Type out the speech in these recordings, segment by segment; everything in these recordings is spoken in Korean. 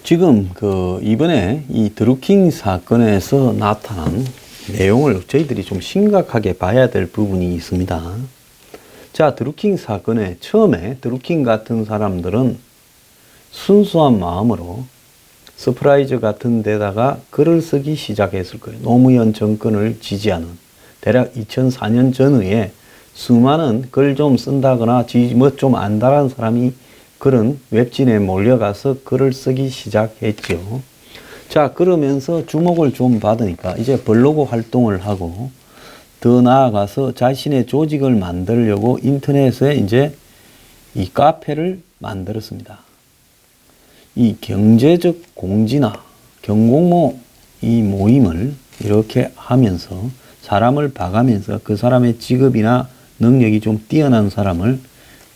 지금 이번에 이 드루킹 사건에서 나타난 내용을 저희들이 좀 심각하게 봐야 될 부분이 있습니다. 자, 드루킹 사건에 처음에 드루킹 같은 사람들은 순수한 마음으로 서프라이즈 같은 데다가 글을 쓰기 시작했을 거예요. 노무현 정권을 지지하는 대략 2004년 전후에 수많은 글 좀 쓴다거나 뭐 좀 안다라는 사람이 그런 웹진에 몰려가서 글을 쓰기 시작했죠. 자, 그러면서 주목을 좀 받으니까 이제 블로그 활동을 하고 더 나아가서 자신의 조직을 만들려고 인터넷에 이제 이 카페를 만들었습니다. 이 경제적 공지나 경공모 이 모임을 이렇게 하면서 사람을 봐가면서 그 사람의 직업이나 능력이 좀 뛰어난 사람을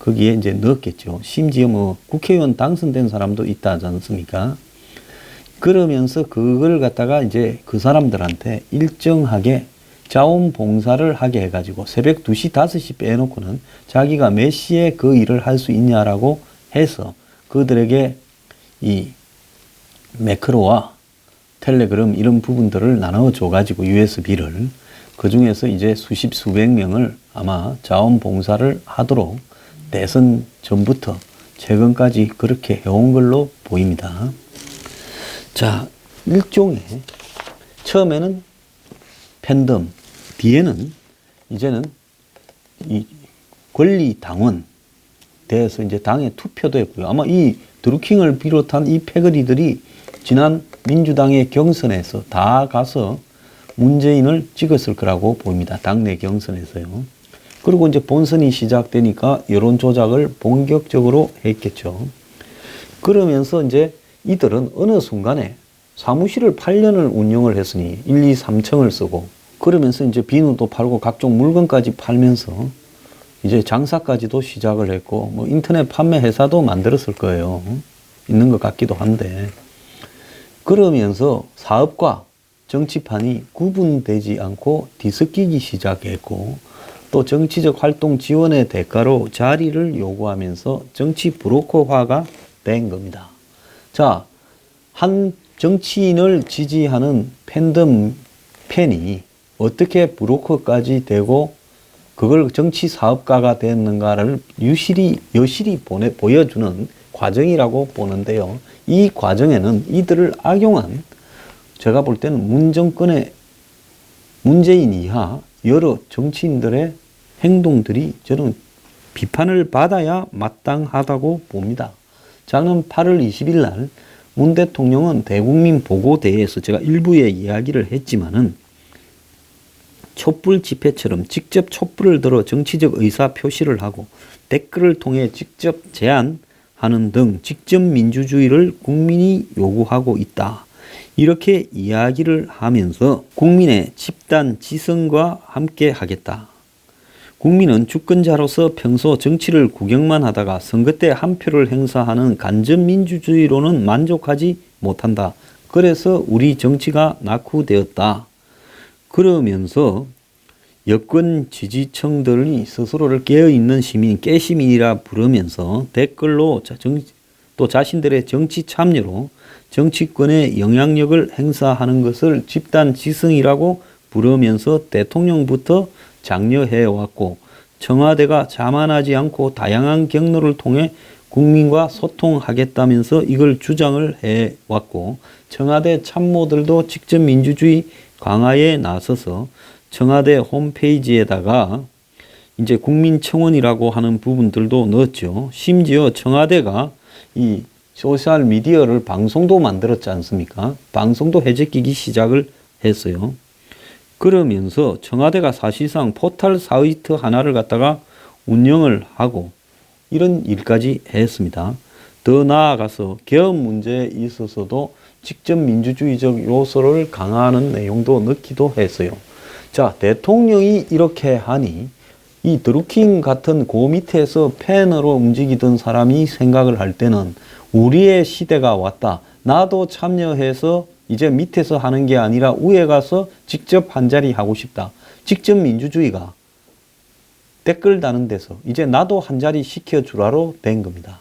거기에 이제 넣었겠죠. 심지어 뭐 국회의원 당선된 사람도 있다지 않습니까? 그러면서 그걸 갖다가 이제 그 사람들한테 일정하게 자원봉사를 하게 해가지고 새벽 2시, 5시 빼놓고는 자기가 몇 시에 그 일을 할 수 있냐라고 해서 그들에게 이 매크로와 텔레그램 이런 부분들을 나눠줘가지고 USB를 그 중에서 이제 수십, 수백 명을 아마 자원봉사를 하도록 대선 전부터 최근까지 그렇게 해온 걸로 보입니다. 자, 일종의 처음에는 팬덤, 뒤에는 이제는 이 권리당원 돼서 이제 당에 투표도 했고요. 아마 이 드루킹을 비롯한 이 패거리들이 지난 민주당의 경선에서 다 가서 문재인을 찍었을 거라고 보입니다. 당내 경선에서요. 그리고 이제 본선이 시작되니까 여론 조작을 본격적으로 했겠죠. 그러면서 이제 이들은 어느 순간에 사무실을 8년을 운영을 했으니 1, 2, 3층을 쓰고 그러면서 이제 비누도 팔고 각종 물건까지 팔면서 이제 장사까지도 시작을 했고 뭐 인터넷 판매 회사도 만들었을 거예요. 있는 것 같기도 한데 그러면서 사업과 정치판이 구분되지 않고 뒤섞이기 시작했고 또 정치적 활동 지원의 대가로 자리를 요구하면서 정치 브로커화가 된 겁니다. 자, 한 정치인을 지지하는 팬덤 팬이 어떻게 브로커까지 되고 그걸 정치 사업가가 됐는가를 여실히 보여주는 과정이라고 보는데요. 이 과정에는 이들을 악용한 제가 볼 때는 문정권의 문재인 이하 여러 정치인들의 행동들이 저는 비판을 받아야 마땅하다고 봅니다. 작년 8월 20일 날 문 대통령은 대국민 보고대회에서 제가 일부에 이야기를 했지만은 촛불 집회처럼 직접 촛불을 들어 정치적 의사 표시를 하고 댓글을 통해 직접 제안하는 등 직접 민주주의를 국민이 요구하고 있다. 이렇게 이야기를 하면서 국민의 집단 지성과 함께 하겠다. 국민은 주권자로서 평소 정치를 구경만 하다가 선거 때 한 표를 행사하는 간접민주주의로는 만족하지 못한다. 그래서 우리 정치가 낙후되었다. 그러면서 여권 지지층들이 스스로를 깨어있는 시민, 깨시민이라 부르면서 댓글로 또 자신들의 정치 참여로 정치권의 영향력을 행사하는 것을 집단 지성이라고 부르면서 대통령부터 장려해왔고 청와대가 자만하지 않고 다양한 경로를 통해 국민과 소통하겠다면서 이걸 주장을 해왔고 청와대 참모들도 직접 민주주의 강화에 나서서 청와대 홈페이지에다가 이제 국민청원이라고 하는 부분들도 넣었죠. 심지어 청와대가 이 소셜 미디어를 방송도 만들었지 않습니까? 방송도 해제끼기 시작을 했어요. 그러면서 청와대가 사실상 포털 사이트 하나를 갖다가 운영을 하고 이런 일까지 했습니다. 더 나아가서 개업 문제에 있어서도 직접 민주주의적 요소를 강화하는 내용도 넣기도 했어요. 자, 대통령이 이렇게 하니 이 드루킹 같은 그 밑에서 팬으로 움직이던 사람이 생각을 할 때는 우리의 시대가 왔다. 나도 참여해서 이제 밑에서 하는 게 아니라 위에 가서 직접 한자리 하고 싶다. 직접 민주주의가 댓글 다는 데서 이제 나도 한자리 시켜주라로 된 겁니다.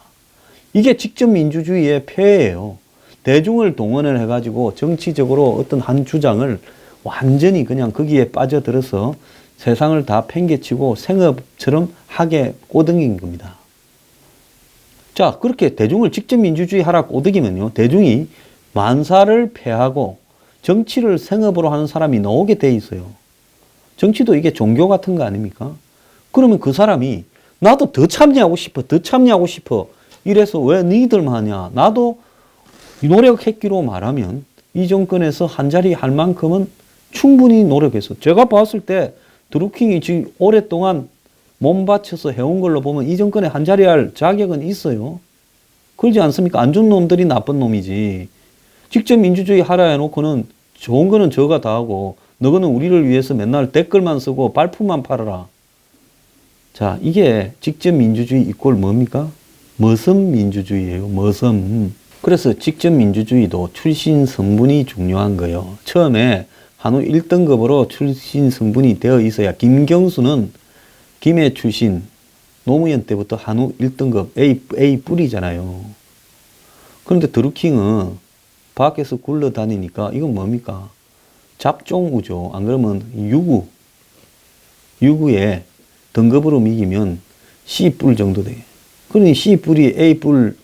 이게 직접 민주주의의 폐해예요. 대중을 동원을 해가지고 정치적으로 어떤 한 주장을 완전히 그냥 거기에 빠져들어서 세상을 다 팽개치고 생업처럼 하게 꼬드긴 겁니다. 자, 그렇게 대중을 직접 민주주의 하라 꼬드기면요, 대중이 만사를 패하고 정치를 생업으로 하는 사람이 나오게 돼 있어요. 정치도 이게 종교 같은 거 아닙니까? 그러면 그 사람이 나도 더 참여하고 싶어, 더 참여하고 싶어. 이래서 왜 니들만 하냐? 나도 노력했기로 말하면 이 정권에서 한 자리 할 만큼은 충분히 노력했어. 제가 봤을 때 드루킹이 지금 오랫동안 몸 바쳐서 해온 걸로 보면 이 정권에 한 자리 할 자격은 있어요. 그러지 않습니까? 안 좋은 놈들이 나쁜 놈이지. 직접 민주주의 하라 해놓고는 좋은 거는 저가 다 하고 너거는 우리를 위해서 맨날 댓글만 쓰고 발품만 팔아라. 자, 이게 직접 민주주의 이꼴 뭡니까? 머슴 민주주의예요. 머슴. 그래서 직접 민주주의도 출신 성분이 중요한 거예요. 처음에 한우 1등급으로 출신 성분이 되어 있어야, 김경수는 김해 출신, 노무현 때부터 한우 1등급 A 뿌리잖아요. 그런데 드루킹은 밖에서 굴러다니니까 이건 뭡니까? 잡종우죠. 안 그러면 유구에 등급으로 매기면 C뿔 정도 돼. 그러니 C뿔이 A뿔을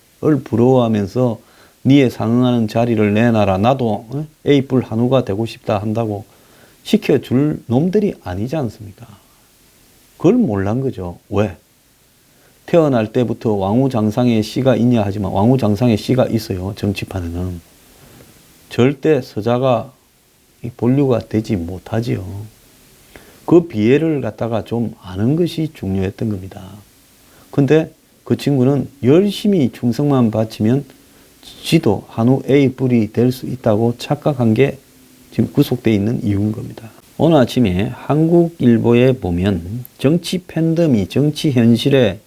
부러워하면서 니에 상응하는 자리를 내놔라. 나도 A뿔 한우가 되고 싶다 한다고 시켜줄 놈들이 아니지 않습니까? 그걸 몰란 거죠. 왜? 태어날 때부터 왕후장상의 씨가 있냐 하지만 왕후장상의 씨가 있어요. 정치판에는. 절대 서자가 본류가 되지 못하지요. 그 비애를 갖다가 좀 아는 것이 중요했던 겁니다. 근데 그 친구는 열심히 충성만 바치면 지도 한우 A 뿔이 될 수 있다고 착각한 게 지금 구속되어 있는 이유인 겁니다. 오늘 아침에 한국일보에 보면 정치 팬덤이 정치 현실에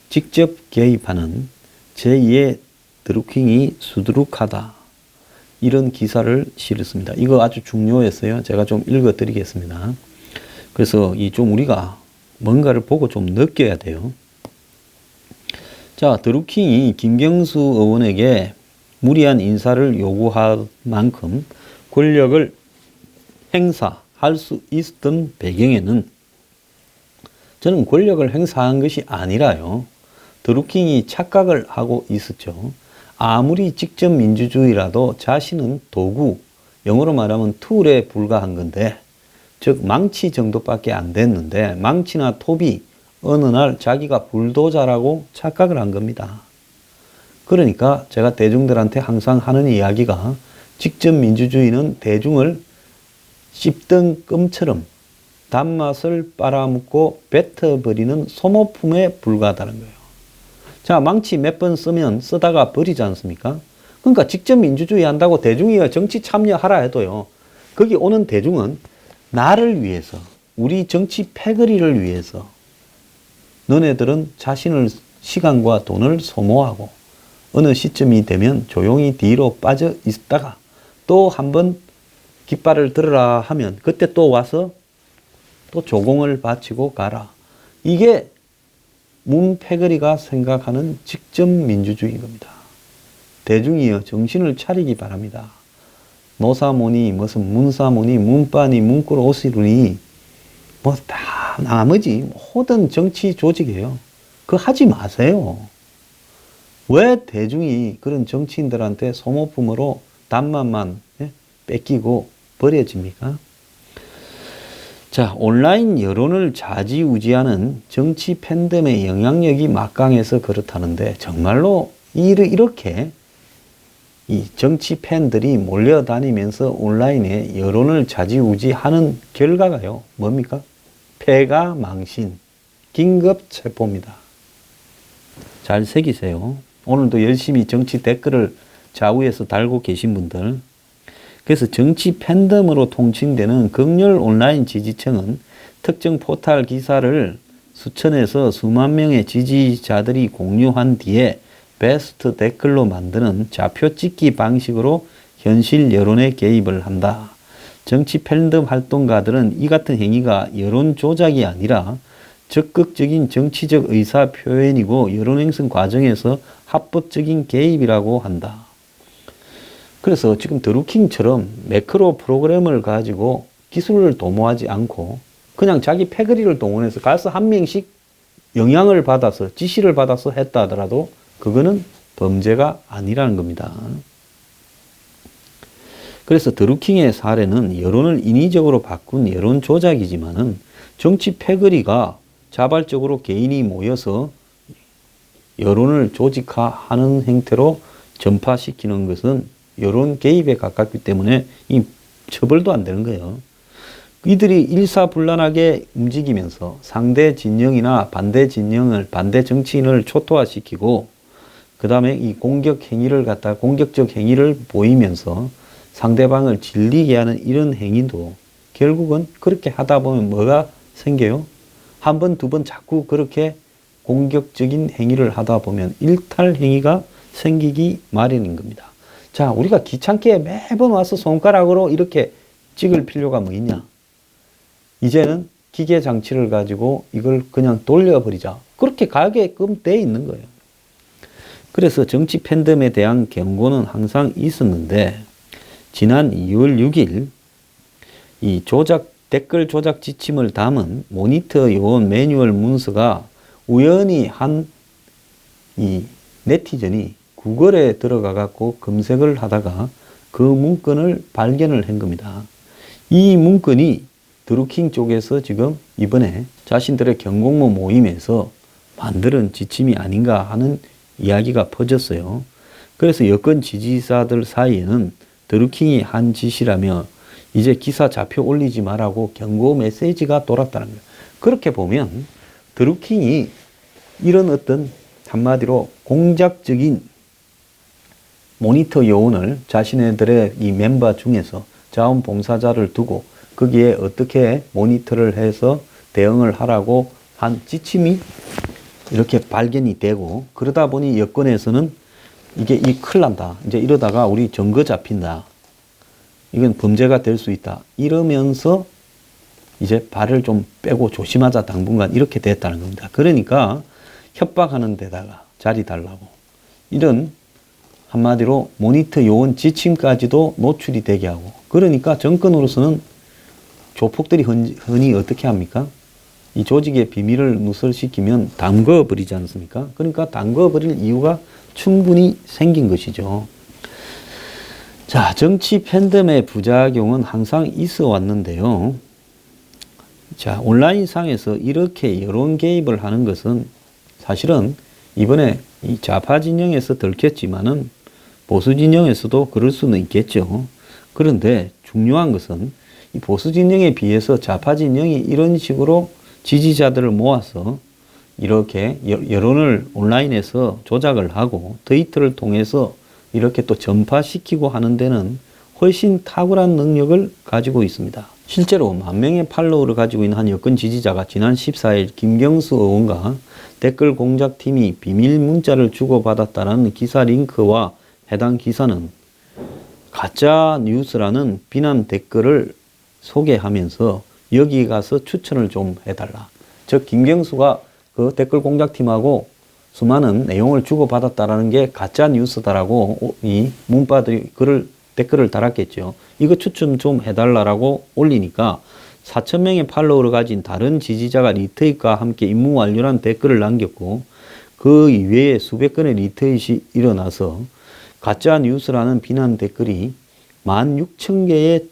직접 개입하는 제2의 드루킹이 수두룩하다. 이런 기사를 실었습니다. 이거 아주 중요했어요. 제가 좀 읽어드리겠습니다. 그래서 이 좀 우리가 뭔가를 보고 좀 느껴야 돼요. 자, 드루킹이 김경수 의원에게 무리한 인사를 요구할 만큼 권력을 행사할 수 있었던 배경에는 저는 권력을 행사한 것이 아니라요. 드루킹이 착각을 하고 있었죠. 아무리 직접 민주주의라도 자신은 도구, 영어로 말하면 툴에 불과한 건데, 즉 망치 정도밖에 안 됐는데 망치나 톱이 어느 날 자기가 불도저라고 착각을 한 겁니다. 그러니까 제가 대중들한테 항상 하는 이야기가 직접 민주주의는 대중을 씹던 껌처럼 단맛을 빨아먹고 뱉어버리는 소모품에 불과하다는 거예요. 자, 망치 몇 번 쓰면 쓰다가 버리지 않습니까? 그러니까 직접 민주주의 한다고 대중이 정치 참여하라 해도요. 거기 오는 대중은 나를 위해서, 우리 정치 패거리를 위해서 너네들은 자신을 시간과 돈을 소모하고 어느 시점이 되면 조용히 뒤로 빠져 있다가 또 한번 깃발을 들어라 하면 그때 또 와서 또 조공을 바치고 가라. 이게 문패거리가 생각하는 직접 민주주의인 겁니다. 대중이여 정신을 차리기 바랍니다. 노사모니 무슨 문사모니 문빠니 문구로 오시르니 뭐 다 나머지 모든 정치 조직이에요. 그거 하지 마세요. 왜 대중이 그런 정치인들한테 소모품으로 단맛만 뺏기고 버려집니까? 자, 온라인 여론을 좌지우지하는 정치 팬덤의 영향력이 막강해서 그렇다는데 정말로 이렇게 이 정치 팬들이 몰려다니면서 온라인에 여론을 좌지우지하는 결과가요. 뭡니까? 패가 망신, 긴급 체포입니다. 잘 새기세요. 오늘도 열심히 정치 댓글을 좌우에서 달고 계신 분들, 그래서 정치 팬덤으로 통칭되는 극렬 온라인 지지층은 특정 포털 기사를 수천에서 수만 명의 지지자들이 공유한 뒤에 베스트 댓글로 만드는 좌표 찍기 방식으로 현실 여론에 개입을 한다. 정치 팬덤 활동가들은 이 같은 행위가 여론 조작이 아니라 적극적인 정치적 의사 표현이고 여론 형성 과정에서 합법적인 개입이라고 한다. 그래서 지금 드루킹처럼 매크로 프로그램을 가지고 기술을 도모하지 않고 그냥 자기 패거리를 동원해서 가서 한 명씩 영향을 받아서 지시를 받아서 했다 하더라도 그거는 범죄가 아니라는 겁니다. 그래서 드루킹의 사례는 여론을 인위적으로 바꾼 여론 조작이지만은 정치 패거리가 자발적으로 개인이 모여서 여론을 조직화하는 형태로 전파시키는 것은 여론 개입에 가깝기 때문에 이 처벌도 안 되는 거예요. 이들이 일사불란하게 움직이면서 상대 진영이나 반대 진영을, 반대 정치인을 초토화시키고 그 다음에 이 공격 행위를 갖다 공격적 행위를 보이면서 상대방을 질리게 하는 이런 행위도 결국은 그렇게 하다 보면 뭐가 생겨요? 한 번, 두 번 자꾸 그렇게 공격적인 행위를 하다 보면 일탈 행위가 생기기 마련인 겁니다. 자, 우리가 귀찮게 매번 와서 손가락으로 이렇게 찍을 필요가 뭐 있냐? 이제는 기계 장치를 가지고 이걸 그냥 돌려버리자. 그렇게 가게끔 돼 있는 거예요. 그래서 정치 팬덤에 대한 경고는 항상 있었는데 지난 2월 6일 이 댓글 조작 지침을 담은 모니터 요원 매뉴얼 문서가 우연히 한 이 네티즌이 구글에 들어가 갖고 검색을 하다가 그 문건을 발견을 한 겁니다. 이 문건이 드루킹 쪽에서 지금 이번에 자신들의 경공모 모임에서 만드는 지침이 아닌가 하는 이야기가 퍼졌어요. 그래서 여권 지지자들 사이에는 드루킹이 한 짓이라며 이제 기사 잡혀 올리지 말라고 경고 메시지가 돌았다는 거예요. 그렇게 보면 드루킹이 이런 어떤 한마디로 공작적인 모니터 요원을 자신들의 이 멤버 중에서 자원봉사자를 두고 거기에 어떻게 모니터를 해서 대응을 하라고 한 지침이 이렇게 발견이 되고 그러다 보니 여권에서는 이게 큰일 난다. 이제 이러다가 우리 증거 잡힌다. 이건 범죄가 될 수 있다. 이러면서 이제 발을 좀 빼고 조심하자 당분간 이렇게 됐다는 겁니다. 그러니까 협박하는 데다가 자리 달라고 이런 한마디로 모니터 요원 지침까지도 노출이 되게 하고 그러니까 정권으로서는 조폭들이 흔히 어떻게 합니까? 이 조직의 비밀을 누설시키면 담궈버리지 않습니까? 그러니까 담궈버릴 이유가 충분히 생긴 것이죠. 자, 정치 팬덤의 부작용은 항상 있어 왔는데요. 자, 온라인상에서 이렇게 여론 개입을 하는 것은 사실은 이번에 이 좌파 진영에서 들켰지만은 보수 진영에서도 그럴 수는 있겠죠. 그런데 중요한 것은 이 보수 진영에 비해서 좌파 진영이 이런 식으로 지지자들을 모아서 이렇게 여론을 온라인에서 조작을 하고 트위터를 통해서 이렇게 또 전파시키고 하는 데는 훨씬 탁월한 능력을 가지고 있습니다. 실제로 10,000명의 팔로워를 가지고 있는 한 여권 지지자가 지난 14일 김경수 의원과 댓글 공작팀이 비밀 문자를 주고받았다는 기사 링크와 해당 기사는 가짜 뉴스라는 비난 댓글을 소개하면서 여기 가서 추천을 좀 해달라. 즉 김경수가 그 댓글 공작팀하고 수많은 내용을 주고받았다라는 게 가짜 뉴스다라고 이 문바들이 댓글을 달았겠죠. 이거 추천 좀 해달라라고 올리니까 4,000명의 팔로워를 가진 다른 지지자가 리트윗과 함께 임무 완료란 댓글을 남겼고 그 이외에 수백 건의 리트윗이 일어나서 가짜 뉴스라는 비난 댓글이 16,000개의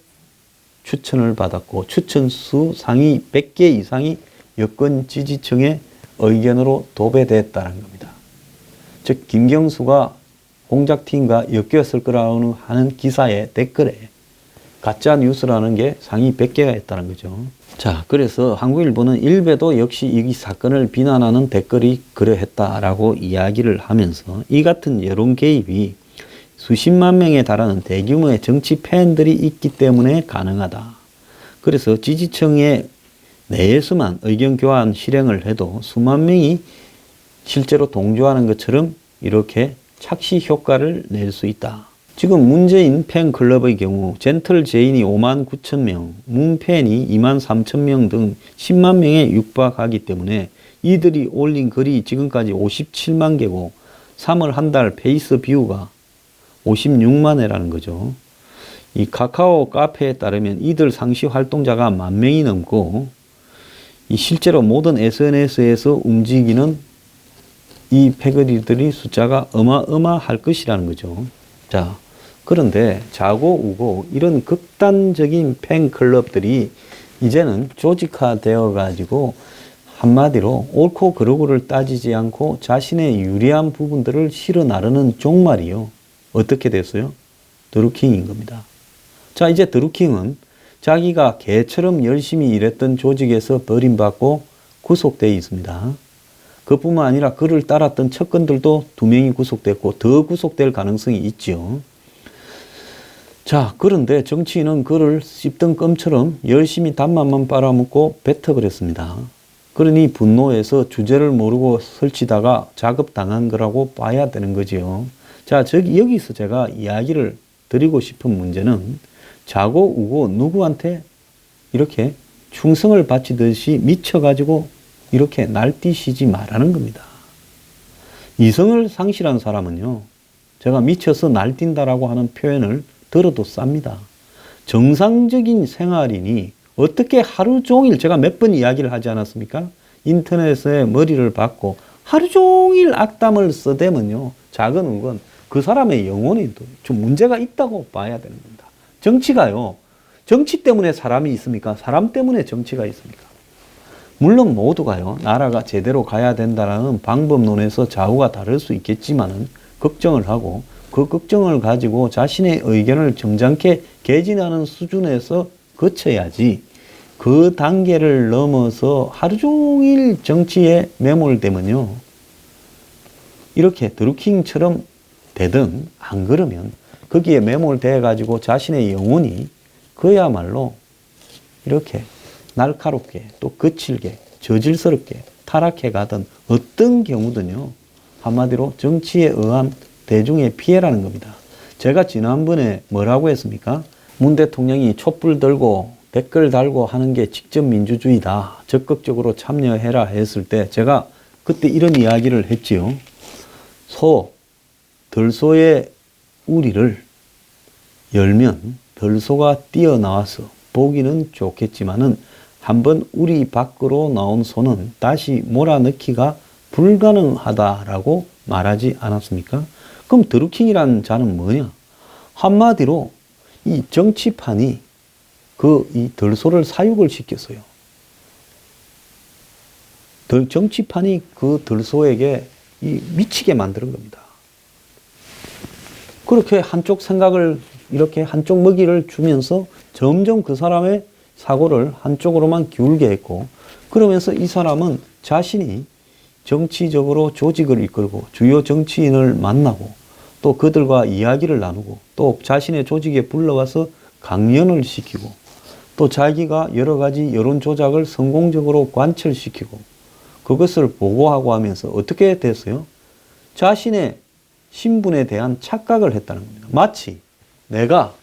추천을 받았고 추천 수 상위 100개 이상이 여권 지지층의 의견으로 도배됐다는 겁니다. 즉 김경수가 공작팀과 엮였을 거라고 하는 기사의 댓글에 가짜 뉴스라는 게 상위 100개가 있다는 거죠. 자, 그래서 한국일보는 일베도 역시 이 사건을 비난하는 댓글이 그러했다라고 이야기를 하면서 이 같은 여론 개입이 수십만 명에 달하는 대규모의 정치 팬들이 있기 때문에 가능하다. 그래서 지지층의 내에서만 의견 교환 실행을 해도 수만 명이 실제로 동조하는 것처럼 이렇게 착시 효과를 낼 수 있다. 지금 문재인 팬클럽의 경우 젠틀 제인이 59,000명, 문팬이 23,000명 등 10만 명에 육박하기 때문에 이들이 올린 글이 지금까지 57만 개고 3월 한 달 페이스 뷰가 56만 회라는 거죠. 이 카카오 카페에 따르면 이들 상시 활동자가 10,000명이 넘고 이 실제로 모든 SNS에서 움직이는 이 패거리들이 숫자가 어마어마할 것이라는 거죠. 자, 그런데 자고 우고 이런 극단적인 팬클럽들이 이제는 조직화되어 가지고 한마디로 옳고 그르고를 따지지 않고 자신의 유리한 부분들을 실어 나르는 종말이요. 어떻게 됐어요? 드루킹인 겁니다. 자, 이제 드루킹은 자기가 개처럼 열심히 일했던 조직에서 버림받고 구속되어 있습니다. 그뿐만 아니라 그를 따랐던 척근들도 2명이 구속됐고 더 구속될 가능성이 있죠. 자, 그런데 정치인은 그를 씹던 껌처럼 열심히 단맛만 빨아먹고 뱉어버렸습니다. 그러니 분노해서 주제를 모르고 설치다가 작업당한 거라고 봐야 되는 거지요. 자, 여기서 제가 이야기를 드리고 싶은 문제는 자고 우고 누구한테 이렇게 충성을 바치듯이 미쳐가지고 이렇게 날뛰시지 말라는 겁니다. 이성을 상실한 사람은요, 제가 미쳐서 날뛴다라고 하는 표현을 들어도 쌉니다. 정상적인 생활이니 어떻게 하루 종일, 제가 몇 번 이야기를 하지 않았습니까? 인터넷에 머리를 박고 하루 종일 악담을 써대면요, 작은 우건 그 사람의 영혼에 좀 문제가 있다고 봐야 되는 겁니다. 정치가요, 정치 때문에 사람이 있습니까? 사람 때문에 정치가 있습니까? 물론 모두가요, 나라가 제대로 가야 된다는 방법론에서 좌우가 다를 수 있겠지만은 걱정을 하고 그 걱정을 가지고 자신의 의견을 점잖게 개진하는 수준에서 거쳐야지, 그 단계를 넘어서 하루 종일 정치에 매몰되면요, 이렇게 드루킹처럼 되든 안 그러면 거기에 매몰돼 가지고 자신의 영혼이 그야말로 이렇게 날카롭게 또 거칠게 저질스럽게 타락해 가던 어떤 경우든요, 한마디로 정치에 의한 대중의 피해라는 겁니다. 제가 지난번에 뭐라고 했습니까? 문 대통령이 촛불 들고 댓글 달고 하는 게 직접 민주주의다, 적극적으로 참여해라 했을 때 제가 그때 이런 이야기를 했지요. 들소의 우리를 열면 들소가 뛰어나와서 보기는 좋겠지만은 한번 우리 밖으로 나온 소는 다시 몰아넣기가 불가능하다라고 말하지 않았습니까? 그럼 드루킹이라는 자는 뭐냐? 한마디로 이 정치판이 이 들소를 사육을 시켰어요. 정치판이 그 들소에게 미치게 만드는 겁니다. 그렇게 한쪽 생각을, 이렇게 한쪽 먹이를 주면서 점점 그 사람의 사고를 한쪽으로만 기울게 했고, 그러면서 이 사람은 자신이 정치적으로 조직을 이끌고 주요 정치인을 만나고 또 그들과 이야기를 나누고 또 자신의 조직에 불러와서 강연을 시키고 또 자기가 여러 가지 여론 조작을 성공적으로 관철시키고 그것을 보고하고 하면서 어떻게 됐어요? 자신의 신분에 대한 착각을 했다는 겁니다. 마치 내가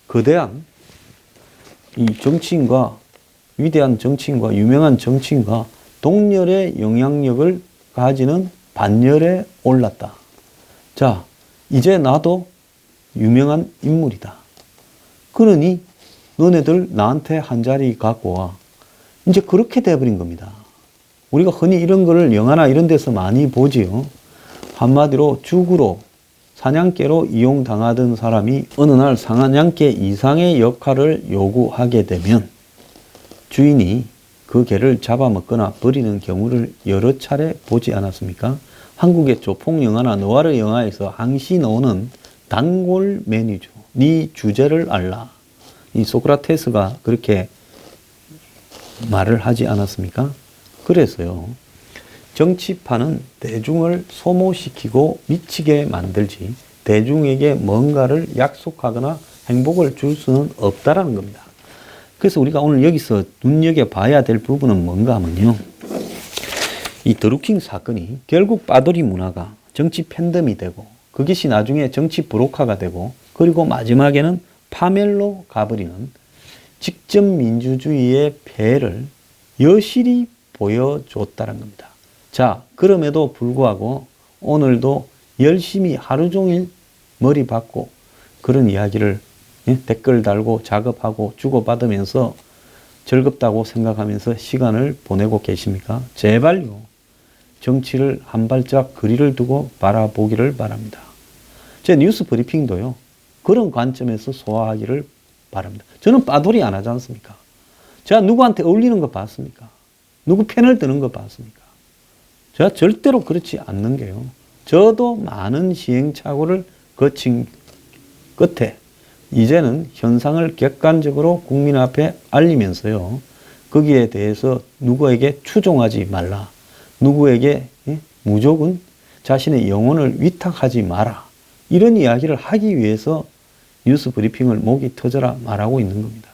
거대한 이 정치인과, 위대한 정치인과 유명한 정치인과 동열의 영향력을 가지는 반열에 올랐다. 자, 이제 나도 유명한 인물이다. 그러니 너네들 나한테 한 자리 갖고 와. 이제 그렇게 돼버린 겁니다. 우리가 흔히 이런 거를 영화나 이런 데서 많이 보지요. 한마디로 죽으로, 사냥개로 이용당하던 사람이 어느 날 사냥개 이상의 역할을 요구하게 되면 주인이 그 개를 잡아먹거나 버리는 경우를 여러 차례 보지 않았습니까? 한국의 조폭 영화나 느와르 영화에서 항시 나오는 단골 메뉴죠. 네 주제를 알라. 이 소크라테스가 그렇게 말을 하지 않았습니까? 그래서요, 정치판은 대중을 소모시키고 미치게 만들지 대중에게 뭔가를 약속하거나 행복을 줄 수는 없다라는 겁니다. 그래서 우리가 오늘 여기서 눈여겨봐야 될 부분은 뭔가 하면요, 이 드루킹 사건이 결국 빠돌이 문화가 정치 팬덤이 되고 그것이 나중에 정치 브로카가 되고 그리고 마지막에는 파멸로 가버리는 직접 민주주의의 폐해를 여실히 보여줬다는 겁니다. 자, 그럼에도 불구하고 오늘도 열심히 하루 종일 머리 받고 그런 이야기를 댓글 달고 작업하고 주고받으면서 즐겁다고 생각하면서 시간을 보내고 계십니까? 제발요. 정치를 한 발짝 거리를 두고 바라보기를 바랍니다. 제 뉴스 브리핑도요. 그런 관점에서 소화하기를 바랍니다. 저는 빠돌이 안 하지 않습니까? 제가 누구한테 어울리는 거 봤습니까? 누구 편을 드는 거 봤습니까? 제가 절대로 그렇지 않는 게요. 저도 많은 시행착오를 거친 끝에 이제는 현상을 객관적으로 국민 앞에 알리면서요. 거기에 대해서 누구에게 추종하지 말라. 누구에게 무조건 자신의 영혼을 위탁하지 마라. 이런 이야기를 하기 위해서 뉴스 브리핑을 목이 터져라 말하고 있는 겁니다.